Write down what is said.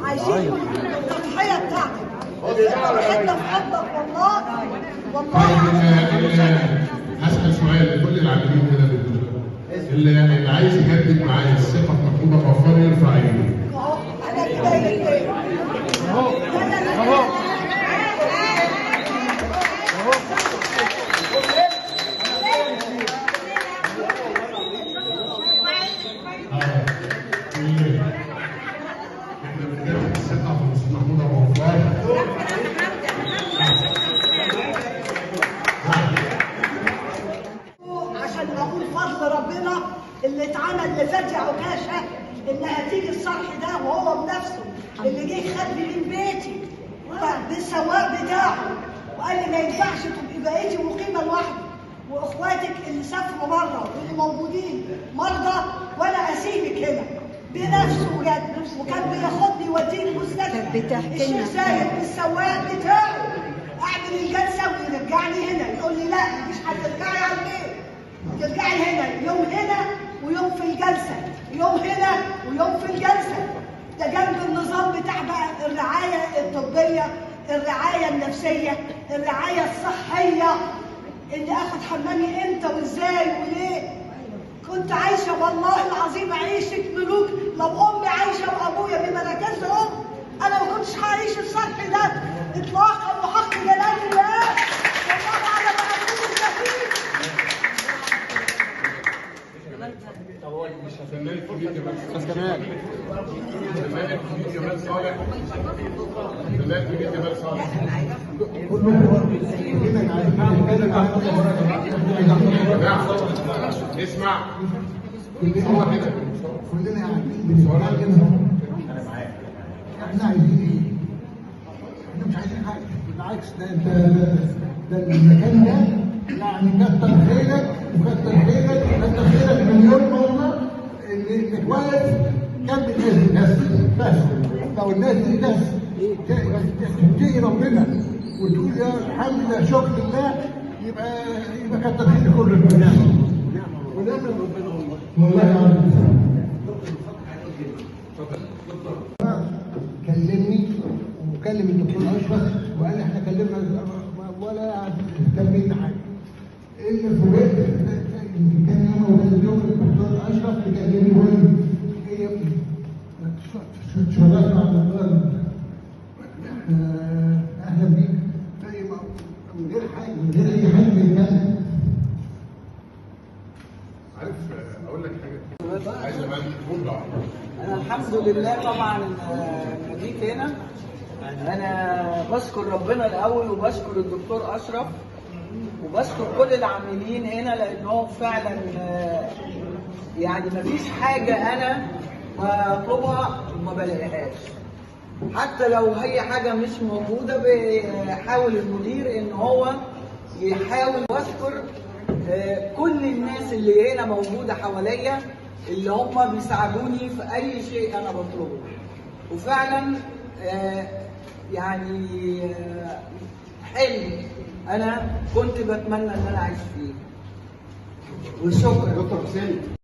عايشين التضحيه بتاعتك. احنا في حبك والله هسأل سؤال لكل العاملين هنا بالدكتور. اللي عايز يجدد معايا الثقه في محمود ابو غفار يرفع ايده. انا كده اهو احنا بنجدد الثقه في محمود ابو غفار. عشان اقول فضل ربنا اللي اتعمل لفتحي عكاشه، اللي هتيجي الصرح ده وهو بنفسه اللي جه خدني من بيتي بالسواق بتاعه وقال لي ما ينفعش تبقي بقيتي مقيمه لوحدك واخواتك اللي سافروا بره واللي موجودين مرضى وانا اسيبك هنا بنفسه بجد، وكان بياخدني يوديني المستشفى. الشيخ زايد بالسواق بتاعه اعمل الجلسه ويرجعني هنا يقول لي لا مش هترجعي على البيت، ترجعي هنا يوم هنا ويوم في الجلسه، يوم هنا ويوم في الجلسه. ده جنب النظام بتاع بقى الرعايه الطبيه، الرعايه النفسيه، الرعايه الصحيه، اللي اخد حمامي امتى وازاي وليه. كنت عايشه والله العظيم عيشه ملوك. لو امي عايشه وابويا بمراكز ام انا ما كنتش هعيش الصرح ده اطلاقا وحق جلال الله والله على ما اكون شهيد. الفنان الكبير جمال صالح. الفنان الكبير جمال صالح. اسمع هو كده كلنا قاعدين بنتفرج كده. احنا عايزين ايه؟ احنا مش عايزين حاجه، بالعكس ده المكان ده يعني كتر خيرك وكتر خيرك وكتر خيرك مليون مره انك واقف جنب الناس دي بس. لو الناس دي بس تتقي ربنا وتقول يا الحمد لله شكر لله يبقى كتر خيرك كل الناس. ونعم ربنا والله يا كلمني وكلم الدكتور اشرف وقال احنا كلمنا ولا كلمنا حاجه. اللي فوجئت كان يوم ولا اليوم الدكتور اشرف بيكلمني وقال لي ايه يا ابني؟ اتشرفنا على الله. اهلا بيك. من غير حاجه، من غير اي حاجه بيتكلم. عارف اقول لك حاجه؟ عايز ابقى أنا الحمد لله طبعا لما جيت هنا أنا بشكر ربنا الأول وبشكر الدكتور أشرف وبشكر كل العاملين هنا لأنهم فعلا يعني مفيش حاجة أنا بطلبها وما بلاقيهاش. حتى لو هي حاجة مش موجودة بيحاول المدير إن هو يحاول. وأشكر كل الناس اللي هنا موجودة حواليا اللي هم بيساعدوني في أي شيء أنا بطلبه. وفعلا يعني حلم أنا كنت بتمنى إن أنا أعيش فيه. وشكرا. دكتور حسين